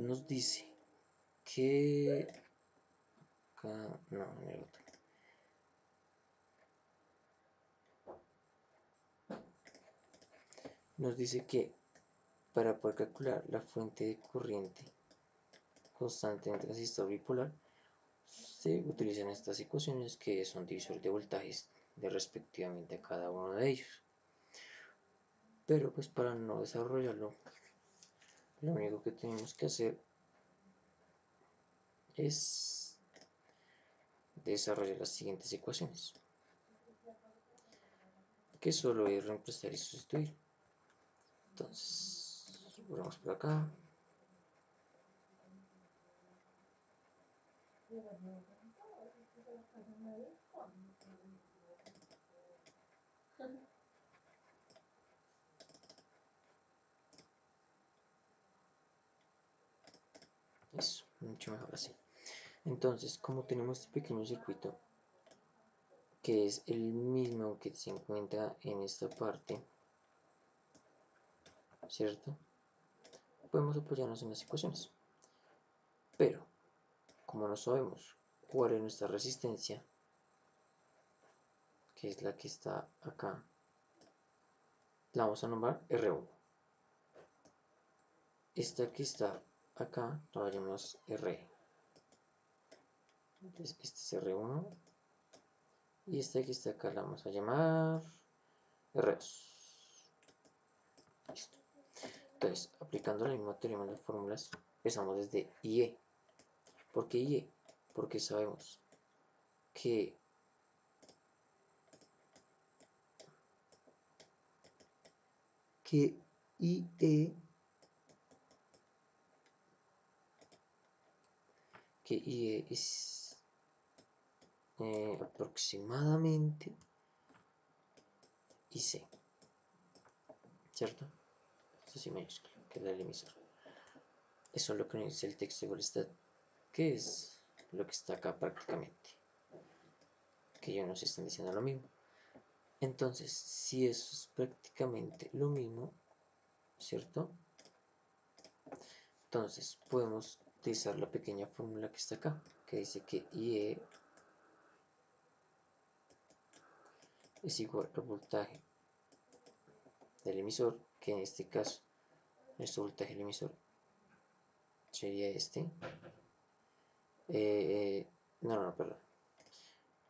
nos dice que acá, no, en el otro. Nos dice que para poder calcular la fuente de corriente constante en transistor bipolar se utilizan estas ecuaciones que son divisores de voltajes de respectivamente a cada uno de ellos. Pero pues para no desarrollarlo, lo único que tenemos que hacer es desarrollar las siguientes ecuaciones, que solo es reemplazar y sustituir. Entonces, ponemos por acá. Eso, mucho mejor así. Entonces, como tenemos este pequeño circuito, que es el mismo que se encuentra en esta parte, ¿cierto? Podemos apoyarnos en las ecuaciones. Pero, como no sabemos cuál es nuestra resistencia, que es la que está acá, la vamos a nombrar R1. Esta que está acá la llamamos R. Entonces, este es R1. Y esta que está acá la vamos a llamar R2. Listo. Entonces, aplicando el mismo teorema de fórmulas, empezamos desde IE. ¿Por qué IE? Porque sabemos que IE es aproximadamente IC, ¿cierto? Esto sí mayúsculo, que es el emisor. Eso es lo que nos dice el texto de Goldstad, que es lo que está acá prácticamente, que ellos nos están diciendo lo mismo. Entonces, si eso es prácticamente lo mismo, ¿cierto? Entonces, podemos utilizar la pequeña fórmula que está acá, que dice que IE es igual al voltaje del emisor, que en este caso, nuestro voltaje del emisor sería este. No, perdón.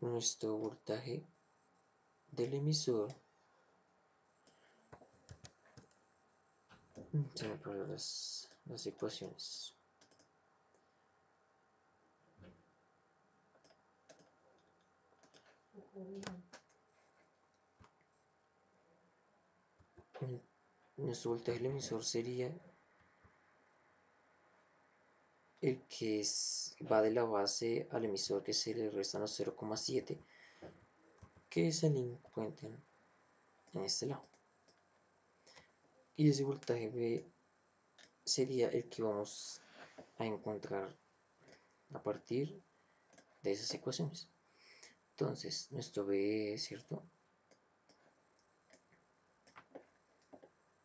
Nuestro voltaje del emisor, se me ponen las ecuaciones. Nuestro voltaje del emisor sería el que va de la base al emisor, que se le restan los 0,7, que se le encuentran en este lado. Y ese voltaje B sería el que vamos a encontrar a partir de esas ecuaciones. Entonces, nuestro B, ¿cierto?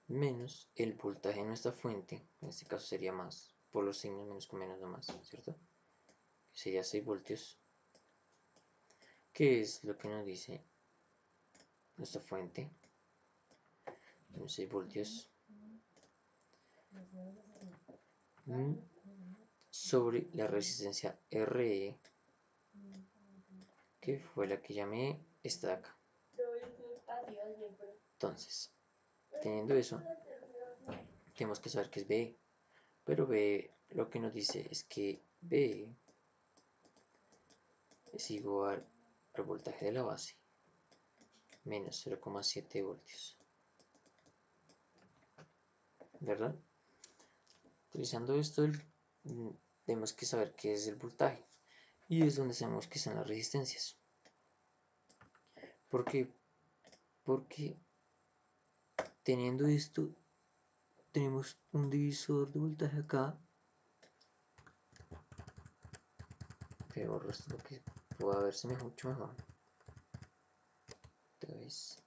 Menos el voltaje de nuestra fuente, en este caso sería más, por los signos menos con menos no más, ¿cierto? Que sería 6 voltios, que es lo que nos dice nuestra fuente, 6 voltios, sobre la resistencia RE, que fue la que llamé esta de acá. Entonces, teniendo eso, tenemos que saber que es B, pero B lo que nos dice es que B es igual al voltaje de la base menos 0,7 voltios, ¿verdad? Utilizando esto, tenemos que saber qué es el voltaje, y es donde sabemos que son las resistencias. ¿Por qué? Porque teniendo esto, tenemos un divisor de voltaje acá, que borro esto porque pueda verse mucho mejor. Entonces,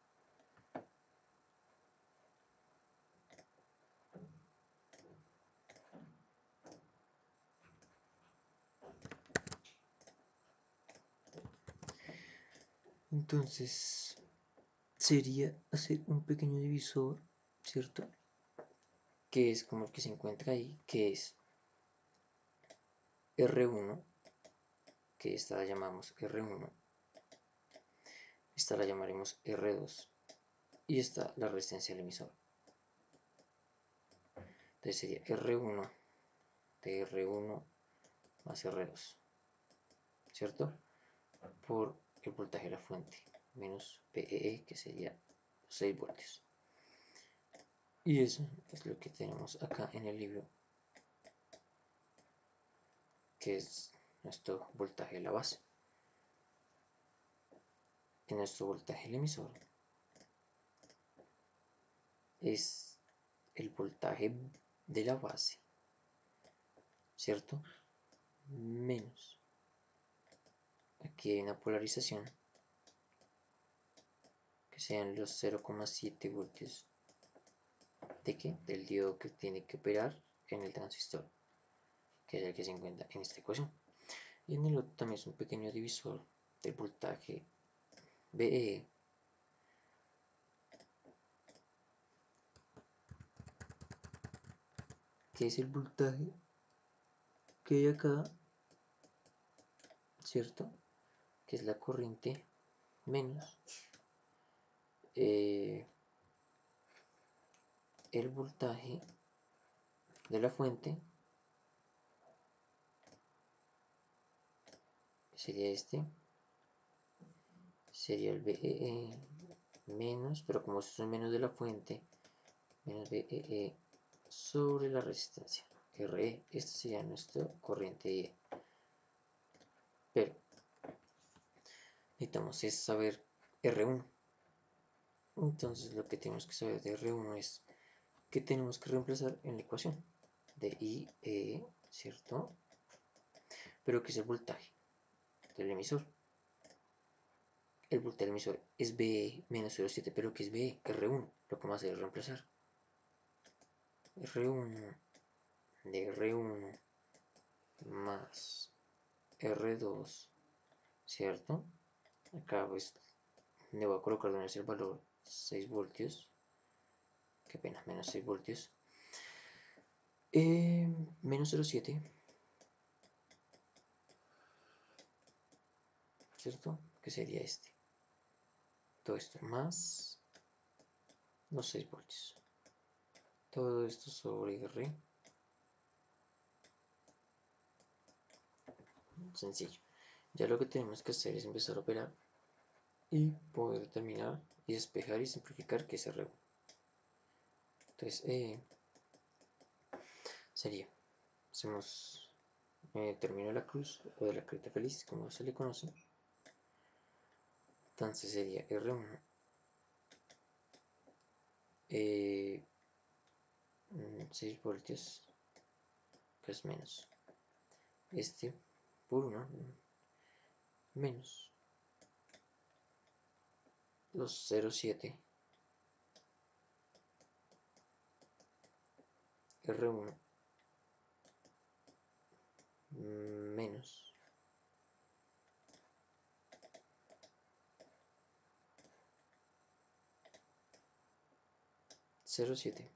Entonces sería hacer un pequeño divisor, ¿cierto? Que es como el que se encuentra ahí, que es R1, que esta la llamamos R1, esta la llamaremos R2 y esta la resistencia del emisor. Entonces sería R1 de R1 más R2, ¿cierto? Por el voltaje de la fuente, menos VEE, que sería 6 voltios. Y eso es lo que tenemos acá en el libro, que es nuestro voltaje de la base. En nuestro voltaje del emisor es el voltaje de la base, ¿cierto? Menos. Aquí hay una polarización que sean los 0,7 voltios de qué? Del diodo que tiene que operar en el transistor, que es el que se encuentra en esta ecuación. Y en el otro también es un pequeño divisor del voltaje VE, que es el voltaje que hay acá, ¿cierto? Que es la corriente menos el voltaje de la fuente, que sería este, sería el VEE menos, pero como esto es menos de la fuente, menos VEE sobre la resistencia RE. Esta sería nuestra corriente IE. Pero necesitamos es saber R1. Entonces lo que tenemos que saber de R1 es que tenemos que reemplazar en la ecuación de IE, ¿cierto? Pero que es el voltaje del emisor. El voltaje del emisor es VE menos 0,7, pero que es VE, R1. Lo que vamos a hacer es reemplazar R1 de R1 más R2, ¿cierto? Acá pues le voy a colocar donde es el valor 6 voltios, que apenas menos 6 voltios, menos 0,7, ¿cierto? Que sería este. Todo esto más los 6 voltios. Todo esto sobre R. Sencillo. Ya lo que tenemos que hacer es empezar a operar y poder terminar y despejar y simplificar que es R1. Entonces, sería, hacemos término de la cruz o de la creta feliz, como se le conoce. Entonces sería R1 6 voltios, pues menos este por 1 menos los 0,7 R1 menos cero siete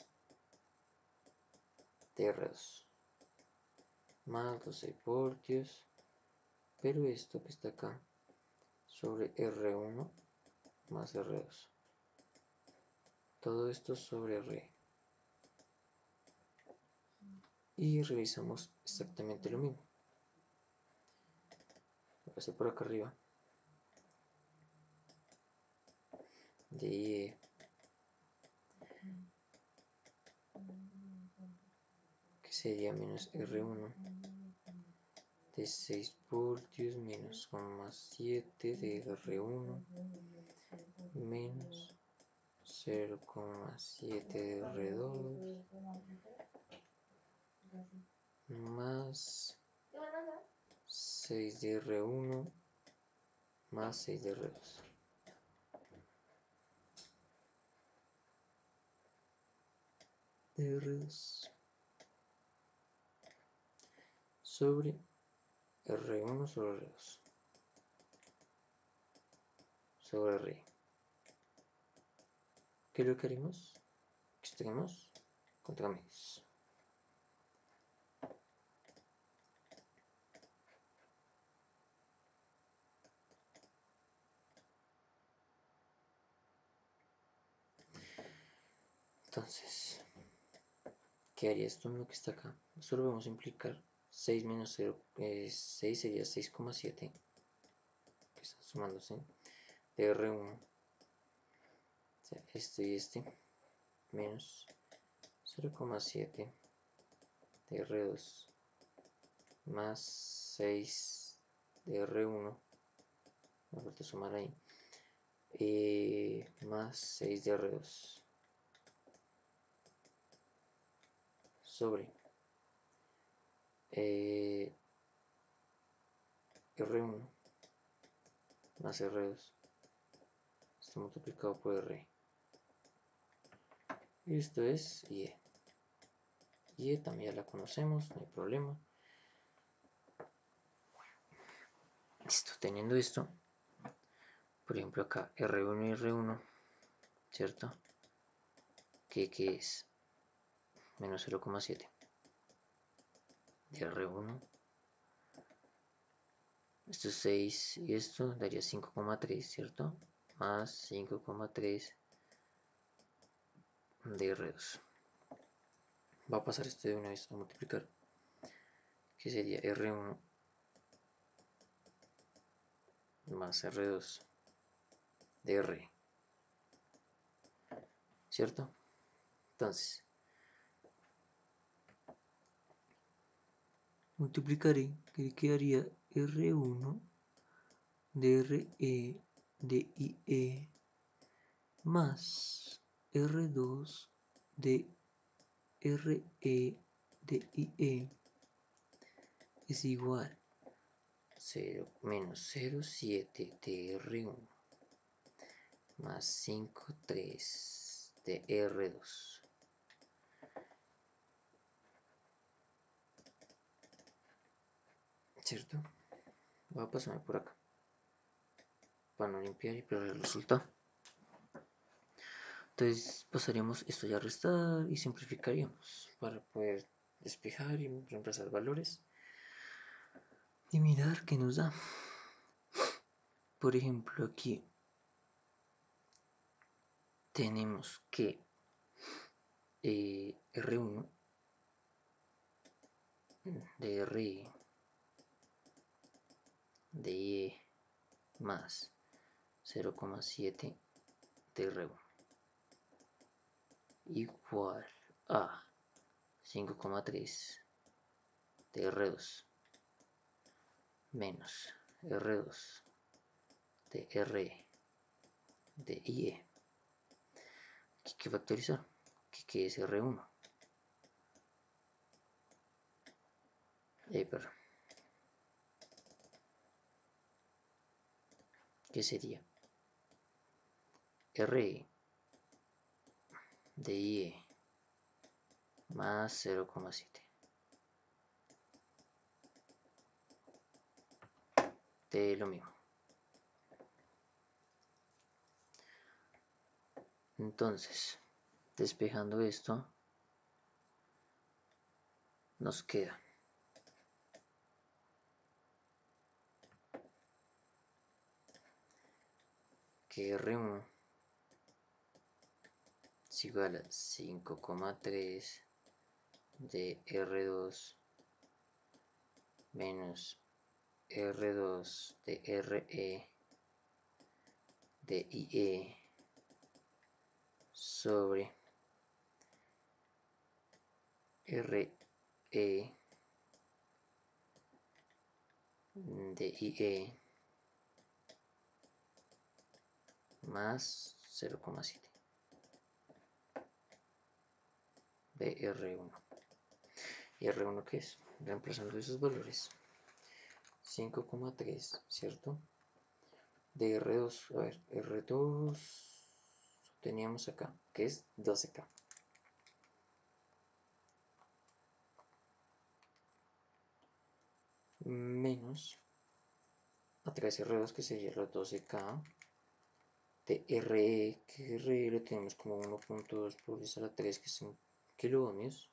de R2 más los 6 voltios, pero esto que está acá sobre R1 más R2, todo esto sobre R, y realizamos exactamente lo mismo. Lo pasé por acá arriba de IE, que sería menos R1 de 6 voltios menos 0,7 de R1 menos 0,7 de R2 más 6 de R1 más 6 de R2 de R2 sobre R1 sobre R2 sobre R. ¿Qué es lo que haremos? Extremos contra medios. Entonces, ¿qué haría esto mismo que está acá? Esto lo vamos a implicar. 6 menos 0, 6 sería 6,7, que están sumándose, de R1, o sea, este y este, menos 0,7 de R2, más 6 de R1, me falta sumar ahí, más 6 de R2, sobre R1 más R2, esto multiplicado por R. Y esto es IE. IE también ya la conocemos, no hay problema. Listo, teniendo esto, por ejemplo acá R1 y R1, ¿cierto? ¿Qué es? Menos 0,7 de R1. Esto es 6 y esto daría 5,3, ¿cierto? Más 5,3 de R2. Va a pasar esto de una vez a multiplicar, que sería R1 más R2 de R, ¿cierto? Entonces, multiplicaré, que quedaría R1 de RE de IE más R2 de RE de IE es igual 0 menos 0,7 de R1 más 5,3 de R2. ¿Cierto? Voy a pasarme por acá para no limpiar y perder el resultado. Entonces pasaríamos esto ya a restar y simplificaríamos para poder despejar y reemplazar valores y mirar qué nos da. Por ejemplo, aquí tenemos que R1 de R de IE más 0,7 de R1 igual a 5,3 de R2 menos R2 de R de IE. Aquí hay que factorizar. ¿Qué es R1? Perdón. ¿Qué sería? R de IE más 0,7 de lo mismo. Entonces, despejando esto, nos queda que R1 es igual a 5,3 de R2 menos R2 de RE de IE sobre RE de IE más 0,7 de R1. ¿Y R1 qué es? Reemplazando esos valores. 5,3, ¿cierto? De R2, a ver, R2 teníamos acá, que es 12K. Menos a 3R2, que sería los 12K, de RE, que RE lo tenemos como 1.2 por 10 a la 3, que son kiloohmios,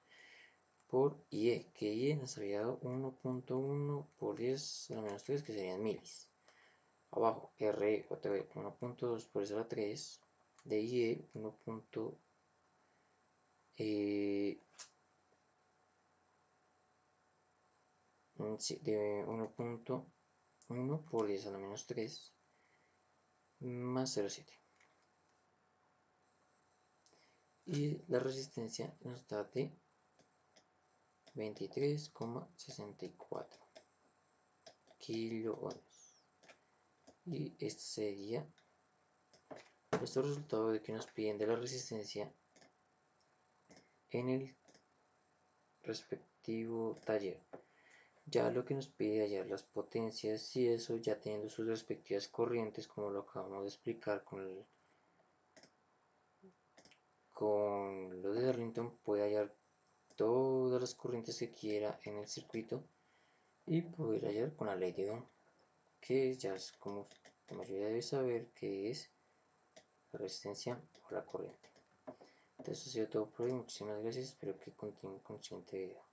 por IE, que IE nos había dado 1.1 por 10 a la menos 3, que serían milis. Abajo, RE otra vez 1.2 por 10 a la 3, de IE 1.1 de 1.1 por 10 a la menos 3 más 0.7. Y la resistencia nos da de 23,64 kiloohmios. Y este sería nuestro resultado de que nos piden de la resistencia en el respectivo taller. Ya lo que nos pide hallar las potencias y eso ya teniendo sus respectivas corrientes, como lo acabamos de explicar con lo de Darlington, puede hallar todas las corrientes que quiera en el circuito y poder hallar con la ley de Ohm, que ya es como la mayoría debe saber que es la resistencia o la corriente. Entonces eso ha sido todo por hoy, muchísimas gracias, espero que continúen con el siguiente video.